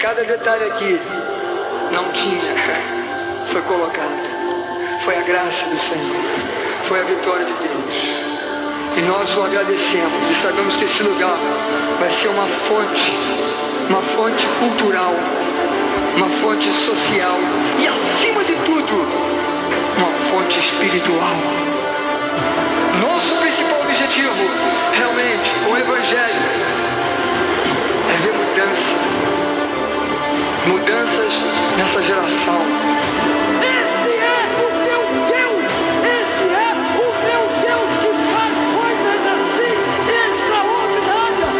Cada detalhe aqui não tinha, foi colocado. Foi a graça do Senhor, foi a vitória de Deus. E nós o agradecemos e sabemos que esse lugar vai ser uma fonte cultural, uma fonte social e, acima de tudo, uma fonte espiritual. Nosso principal objetivo, realmente, com o Evangelho, é ver mudanças nessa geração. Esse é o teu Deus! Esse é o meu Deus que faz coisas assim extraordinárias!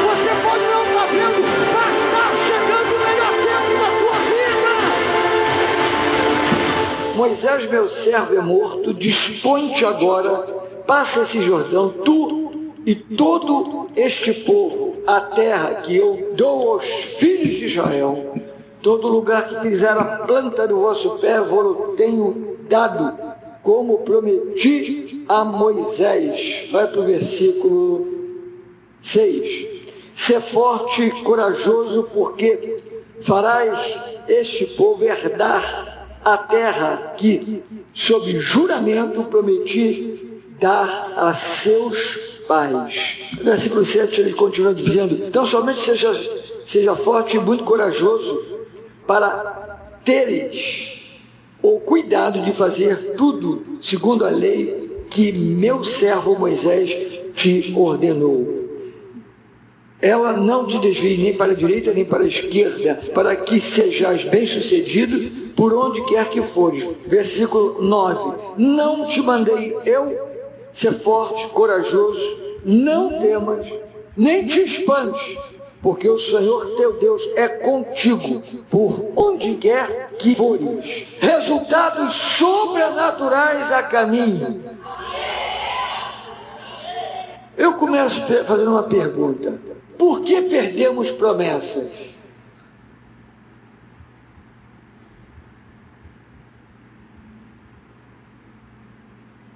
Você pode não estar vendo, mas está chegando o melhor tempo da tua vida! Moisés, meu servo, é morto, dispõe-te agora, passa esse Jordão, tu e todo este povo, a terra que eu dou aos filhos de Israel. Todo lugar que pisar a planta do vosso pé, vou tenho dado, como prometi a Moisés. Vai para o versículo 6. Ser forte e corajoso, porque farás este povo herdar a terra que, sob juramento, prometi dar a seus pais. No versículo 7 ele continua dizendo: então somente seja forte e muito corajoso, para teres o cuidado de fazer tudo segundo a lei que meu servo Moisés te ordenou. Ela não te desvie nem para a direita nem para a esquerda, para que sejais bem-sucedido por onde quer que fores. Versículo 9. Não te mandei eu ser forte, corajoso, não temas, nem te espantes, porque o Senhor teu Deus é contigo, por onde quer que fores. Resultados sobrenaturais a caminho. Eu começo fazendo uma pergunta: por que perdemos promessas?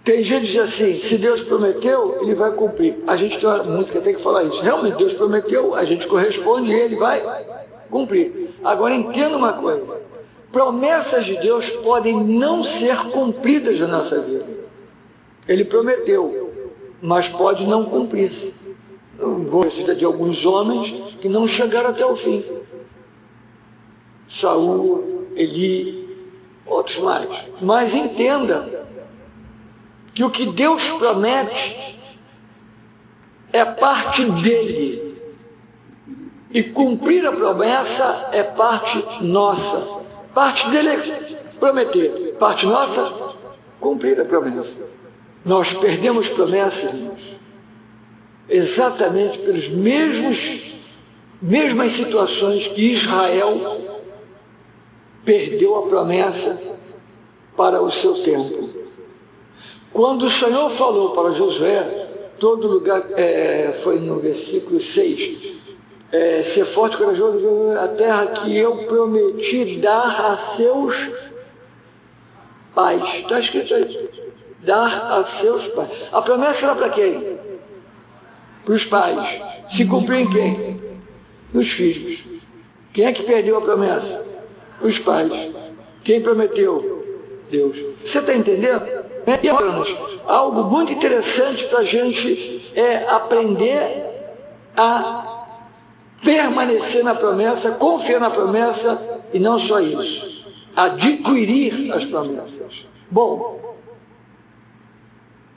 Tem gente que diz assim: se Deus prometeu, Ele vai cumprir. A gente tem uma música, tem que falar isso. Realmente, Deus prometeu, a gente corresponde e Ele vai cumprir. Agora, entenda uma coisa: promessas de Deus podem não ser cumpridas na nossa vida. Ele prometeu, mas pode não cumprir. Eu vou citar de alguns homens que não chegaram até o fim. Saul, Eli, outros mais. Mas entenda que o que Deus promete é parte dele, e cumprir a promessa é parte nossa. Parte dele é prometer, parte nossa, cumprir a promessa. Nós perdemos promessas, irmãos, exatamente pelas mesmas situações que Israel perdeu a promessa para o seu tempo. Quando o Senhor falou para Josué, todo lugar, foi no versículo 6, ser forte e corajoso, a terra que eu prometi dar a seus pais. Está escrito aí, dar a seus pais. A promessa era para quem? Para os pais. Se cumprir em quem? Nos filhos. Quem é que perdeu a promessa? Os pais. Quem prometeu? Deus. Você está entendendo? Algo muito interessante para a gente aprender a permanecer na promessa, confiar na promessa, e não só isso, adquirir as promessas. Bom,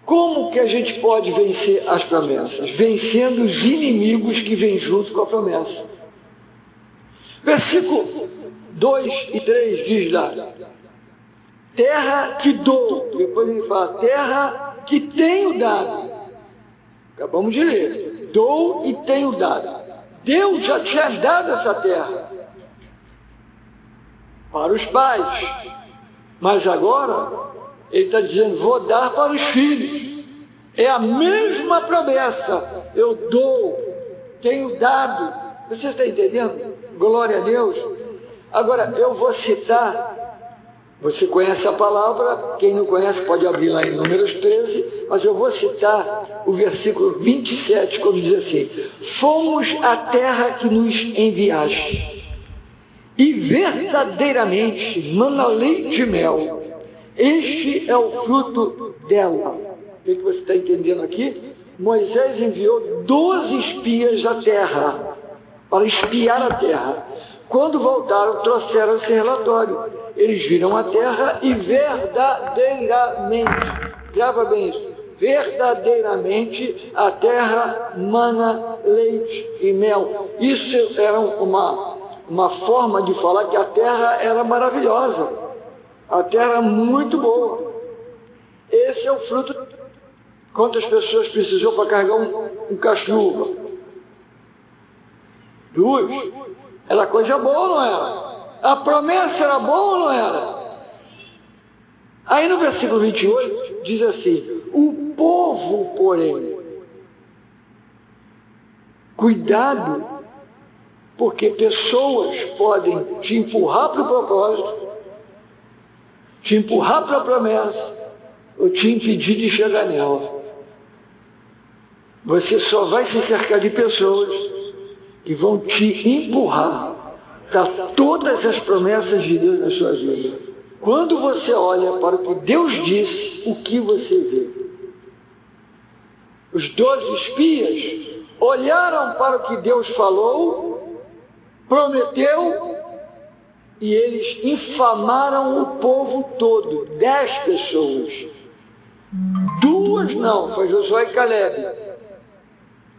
como que a gente pode vencer as promessas? Vencendo os inimigos que vêm junto com a promessa. Versículo 2 e 3 diz lá: terra que dou, depois ele fala, terra que tenho dado. Acabamos de ler, dou e tenho dado. Deus já tinha dado essa terra para os pais, mas agora ele está dizendo: vou dar para os filhos. É a mesma promessa, eu dou, tenho dado. Você está entendendo? Glória a Deus. Agora eu vou citar. Você conhece a palavra, quem não conhece pode abrir lá em Números 13, mas eu vou citar o versículo 27, quando diz assim: fomos à terra que nos enviaste, e verdadeiramente mana leite e mel. Este é o fruto dela. O que você está entendendo aqui? Moisés enviou 12 espias à terra, para espiar a terra. Quando voltaram, trouxeram esse relatório. Eles viram a terra e verdadeiramente, grava bem isso, verdadeiramente a terra mana leite e mel. Isso era uma forma de falar que a terra era maravilhosa, a terra era muito boa. Esse é o fruto. Quantas pessoas precisou para carregar um cachorro? 2. Era coisa boa ou não era? A promessa era boa ou não era? Aí no versículo 28 diz assim: o povo, porém, cuidado, porque pessoas podem te empurrar para o propósito, te empurrar para a promessa, ou te impedir de chegar nela. Você só vai se cercar de pessoas que vão te empurrar para todas as promessas de Deus na sua vida. Quando você olha para o que Deus disse, o que você vê? Os 12 espias olharam para o que Deus falou, prometeu, e eles infamaram o povo todo. 10 pessoas. 2 não, foi Josué e Caleb,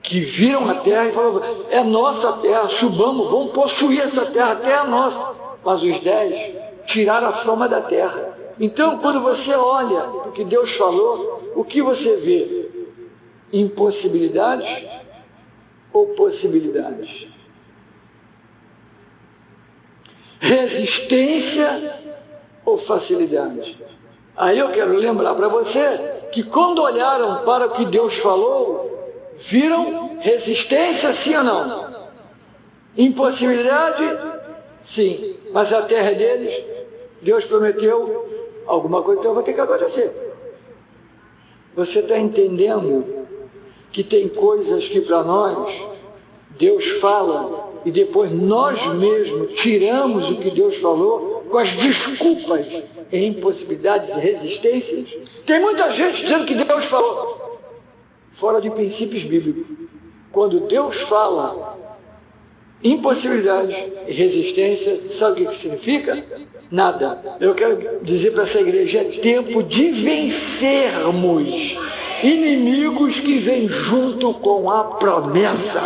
que viram a terra e falaram: é nossa terra, subamos, vamos possuir essa terra, a terra é nossa. Mas os 10 tiraram a fama da terra. Então, quando você olha o que Deus falou, o que você vê? Impossibilidades ou possibilidades? Resistência ou facilidade? Aí eu quero lembrar para você que quando olharam para o que Deus falou, viram resistência, sim ou não? Impossibilidade? Sim. Mas a terra é deles, Deus prometeu, alguma coisa então vai ter que acontecer. Você está entendendo que tem coisas que para nós, Deus fala, e depois nós mesmos tiramos o que Deus falou com as desculpas e impossibilidades e resistências? Tem muita gente dizendo que Deus falou fora de princípios bíblicos. Quando Deus fala impossibilidade e resistência, sabe o que significa? Nada. Eu quero dizer para essa igreja: é tempo de vencermos inimigos que vêm junto com a promessa.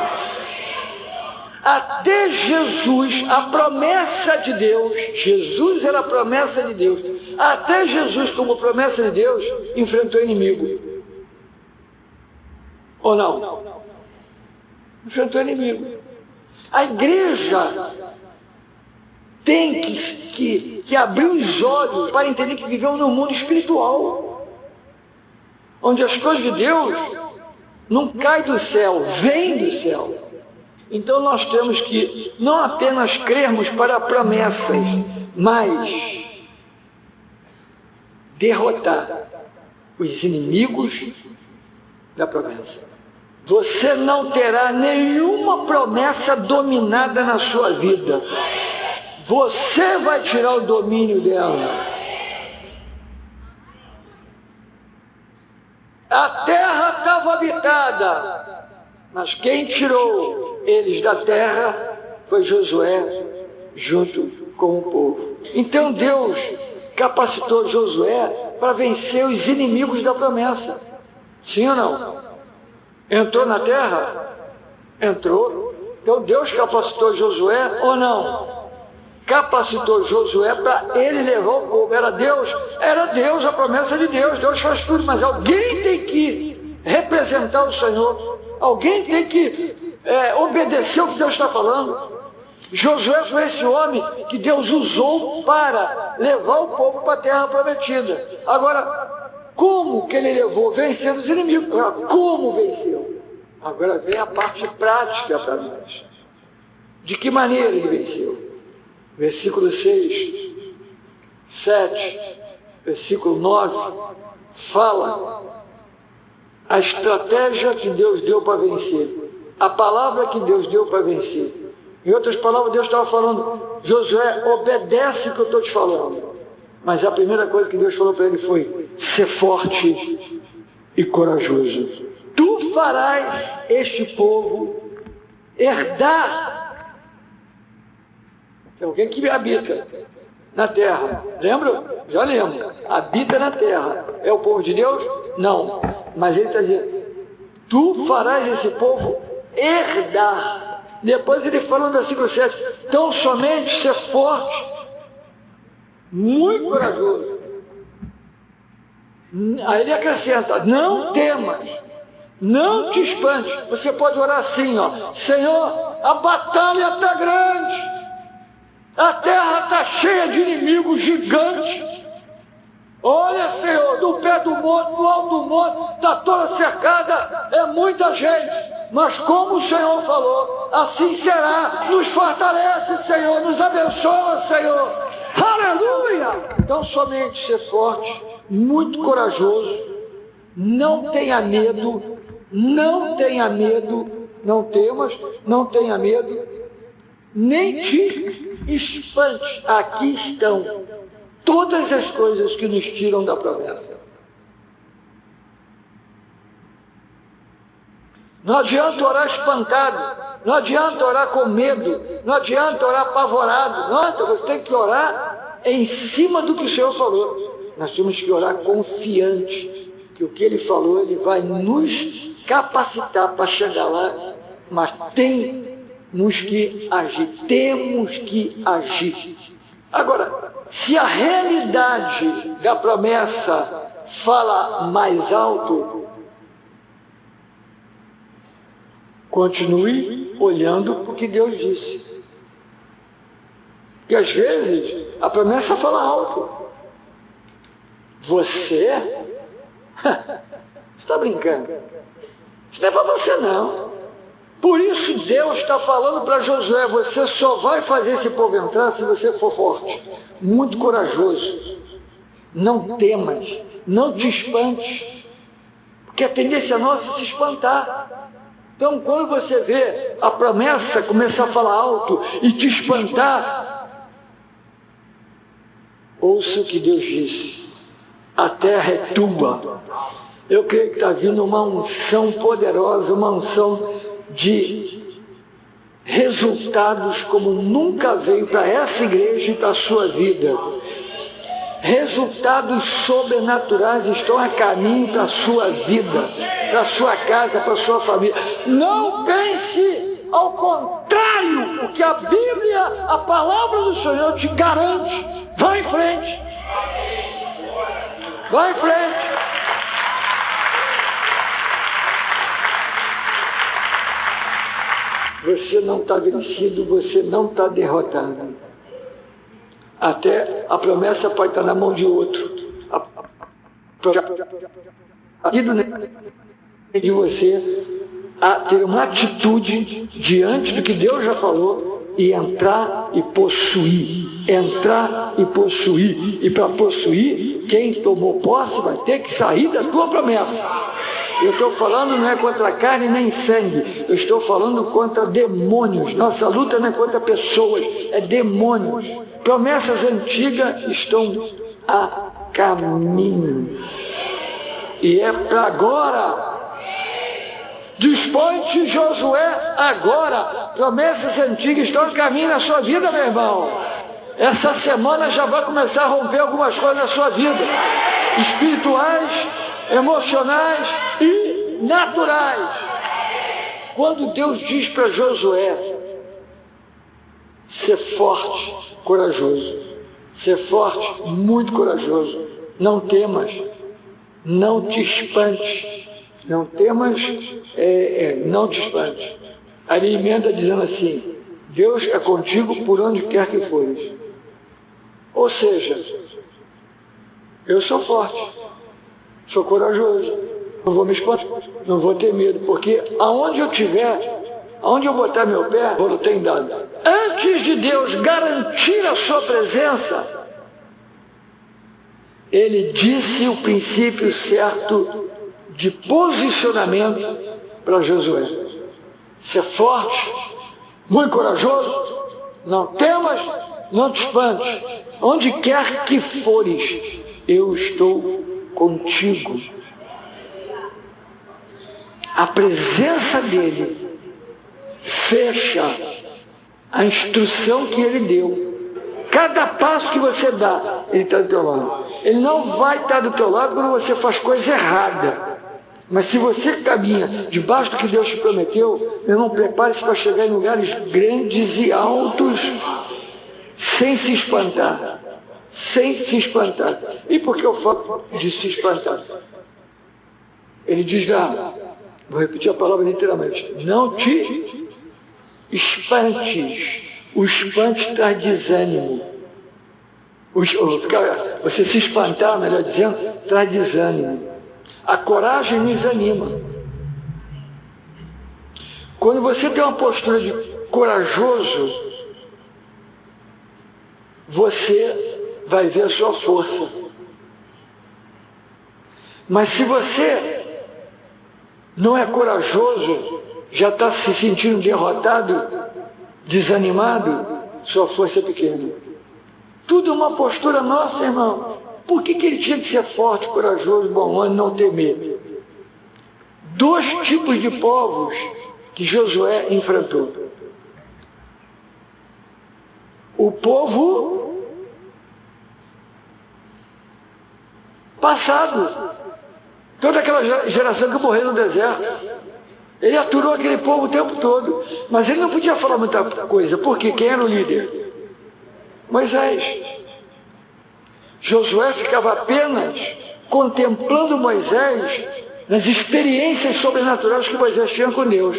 Até Jesus, a promessa de Deus, Jesus era a promessa de Deus, até Jesus, como promessa de Deus, enfrentou inimigo. Ou não? Enfrentou inimigo. A igreja tem que abrir os olhos para entender que vivemos num mundo espiritual, onde as coisas de Deus não caem do céu, vêm do céu. Então nós temos que não apenas crermos para promessas, mas derrotar os inimigos da promessa. Você não terá nenhuma promessa dominada na sua vida. Você vai tirar o domínio dela. A terra estava habitada, mas quem tirou eles da terra foi Josué, junto com o povo. Então Deus capacitou Josué para vencer os inimigos da promessa. Sim ou não? Entrou na terra? Entrou. Então Deus capacitou Josué ou não? Capacitou Josué para ele levar o povo. Era Deus, a promessa de Deus. Deus faz tudo, mas alguém tem que representar o Senhor. Alguém tem que obedecer o que Deus está falando. Josué foi esse homem que Deus usou para levar o povo para a terra prometida. Agora, como que ele levou? Vencendo os inimigos. Agora, como venceu? Agora vem a parte prática para nós. De que maneira ele venceu? Versículo 6, 7, versículo 9, fala a estratégia que Deus deu para vencer, a palavra que Deus deu para vencer. Em outras palavras, Deus estava falando, Josué, obedece o que eu estou te falando. Mas a primeira coisa que Deus falou para ele foi, ser forte e corajoso. Tu farás este povo herdar. Tem alguém que habita na terra. Lembra? Já lembro. Habita na terra. É o povo de Deus? Não. Mas ele está dizendo, tu farás esse povo herdar. Depois ele fala no versículo 7, tão somente ser forte, muito corajoso. Aí ele acrescenta, não temas, não te espante. Você pode orar assim, ó, Senhor, a batalha está grande, a terra está cheia de inimigos gigantes. Olha, Senhor, do pé do monte, do alto do monte, está toda cercada, é muita gente. Mas como o Senhor falou, assim será. Nos fortalece, Senhor, nos abençoa, Senhor. Aleluia! Então somente ser forte, muito corajoso, não tenha medo, não tenha medo, não temas, não tenha medo, nem te espante. Aqui estão todas as coisas que nos tiram da promessa. Não adianta orar espantado, não adianta orar com medo, não adianta orar apavorado, não adianta, você tem que orar em cima do que o Senhor falou. Nós temos que orar confiante, que o que Ele falou, Ele vai nos capacitar para chegar lá, mas temos que agir, temos que agir. Agora, se a realidade da promessa fala mais alto, continue olhando para o que Deus disse. Porque às vezes a promessa fala alto. Você? Você está brincando? Isso não é para você não. Por isso Deus está falando para Josué, você só vai fazer esse povo entrar se você for forte, muito corajoso. Não temas, não te espantes, porque a tendência nossa é se espantar. Então quando você vê a promessa começar a falar alto e te espantar, ouça o que Deus disse, a terra é tua. Eu creio que está vindo uma unção poderosa, uma unção de resultados como nunca veio para essa igreja e para a sua vida. Resultados sobrenaturais estão a caminho para a sua vida, para a sua casa, para a sua família. Não pense ao contrário, porque a Bíblia, a palavra do Senhor te garante. Vai em frente. Vai em frente. Você não está vencido, você não está derrotado. Até a promessa pode estar na mão de outro. De você a ter uma atitude diante do que Deus já falou e entrar e possuir. Entrar e possuir. E para possuir, quem tomou posse vai ter que sair da tua promessa. Eu estou falando não é contra carne nem sangue, eu estou falando contra demônios. Nossa luta não é contra pessoas, é demônios. Promessas antigas estão a caminho. E é para agora. Dispõe-te, Josué, agora. Promessas antigas estão a caminho na sua vida, meu irmão. Essa semana já vai começar a romper algumas coisas na sua vida. Espirituais, emocionais e naturais. Quando Deus diz para Josué, ser forte, corajoso, ser forte, muito corajoso, não temas, não te espantes, não temas, não te espantes. Aí ele emenda dizendo assim, Deus é contigo por onde quer que fores. Ou seja, eu sou forte, sou corajoso, não vou me espantar, não vou ter medo, porque aonde eu estiver, aonde eu botar meu pé, eu tenho dado. Antes de Deus garantir a sua presença, Ele disse o princípio certo de posicionamento para Josué. Ser forte, Muito corajoso? Não temas, não te espantes. Onde quer que fores, eu estou contigo. A presença dele fecha a instrução que ele deu. Cada passo que você dá, ele está do teu lado. Ele não vai estar do teu lado quando você faz coisa errada. Mas se você caminha debaixo do que Deus te prometeu, meu irmão, prepare-se para chegar em lugares grandes e altos, sem se espantar. Sem se espantar. E por que eu falo de se espantar? Ele diz lá, vou repetir a palavra literalmente, não te espantes. O espante traz desânimo. Você se espantar, melhor dizendo, traz desânimo. A coragem nos anima. Quando você tem uma postura de corajoso, você vai ver a sua força. Mas se você não é corajoso, já está se sentindo derrotado, desanimado, sua força é pequena. Tudo é uma postura nossa, irmão. Por que ele tinha que ser forte, corajoso, bom ânimo, não temer? 2 tipos de povos que Josué enfrentou. O povo passado, toda aquela geração que morreu no deserto. Ele aturou aquele povo o tempo todo, mas ele não podia falar muita coisa. Por quê? Quem era o líder? Moisés. Josué ficava apenas contemplando Moisés nas experiências sobrenaturais que Moisés tinha com Deus.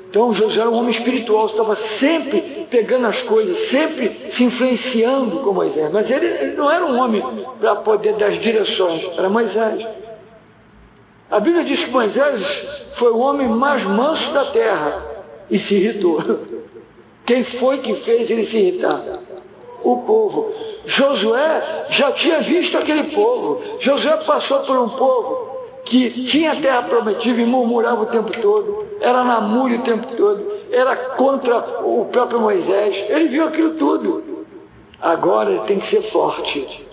Então Josué era um homem espiritual, estava sempre pegando as coisas, sempre se influenciando com Moisés. Mas ele não era um homem para poder dar as direções, era Moisés. A Bíblia diz que Moisés foi o homem mais manso da terra e se irritou. Quem foi que fez ele se irritar? O povo. Josué já tinha visto aquele povo. Josué passou por um povo que tinha a terra prometida e murmurava o tempo todo, era namúrio o tempo todo, era contra o próprio Moisés. Ele viu aquilo tudo. Agora ele tem que ser forte,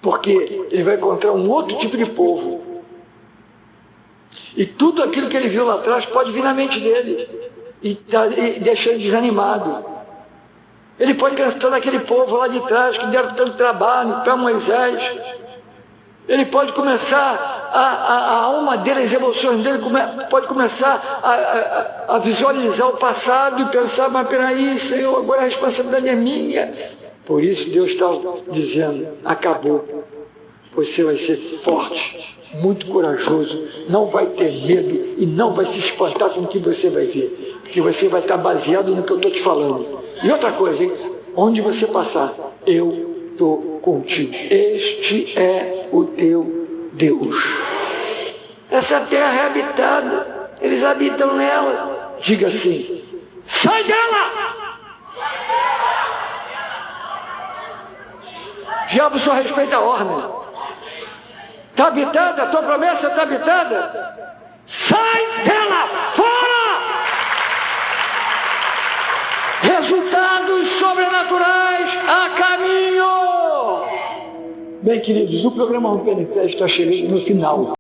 porque ele vai encontrar um outro tipo de povo. E tudo aquilo que ele viu lá atrás pode vir na mente dele e deixar ele desanimado. Ele pode pensar naquele povo lá de trás que deram tanto trabalho para Moisés. Ele pode começar a alma dele, as emoções dele, pode começar a visualizar o passado e pensar, mas peraí, Senhor, agora a responsabilidade é minha. Por isso Deus está dizendo, acabou. Você vai ser forte, muito corajoso, não vai ter medo e não vai se espantar com o que você vai ver, porque você vai estar baseado no que eu estou te falando. E outra coisa, hein? Onde você passar, eu estou contigo. Este é o teu Deus. Essa terra é habitada, eles habitam nela. Diga assim, sai dela! O diabo só respeita a ordem. Está habitada, a tua promessa está habitada. Sai dela, fora! Resultados sobrenaturais a caminho. Bem, queridos, o programa Rompendo em Fé está chegando no final.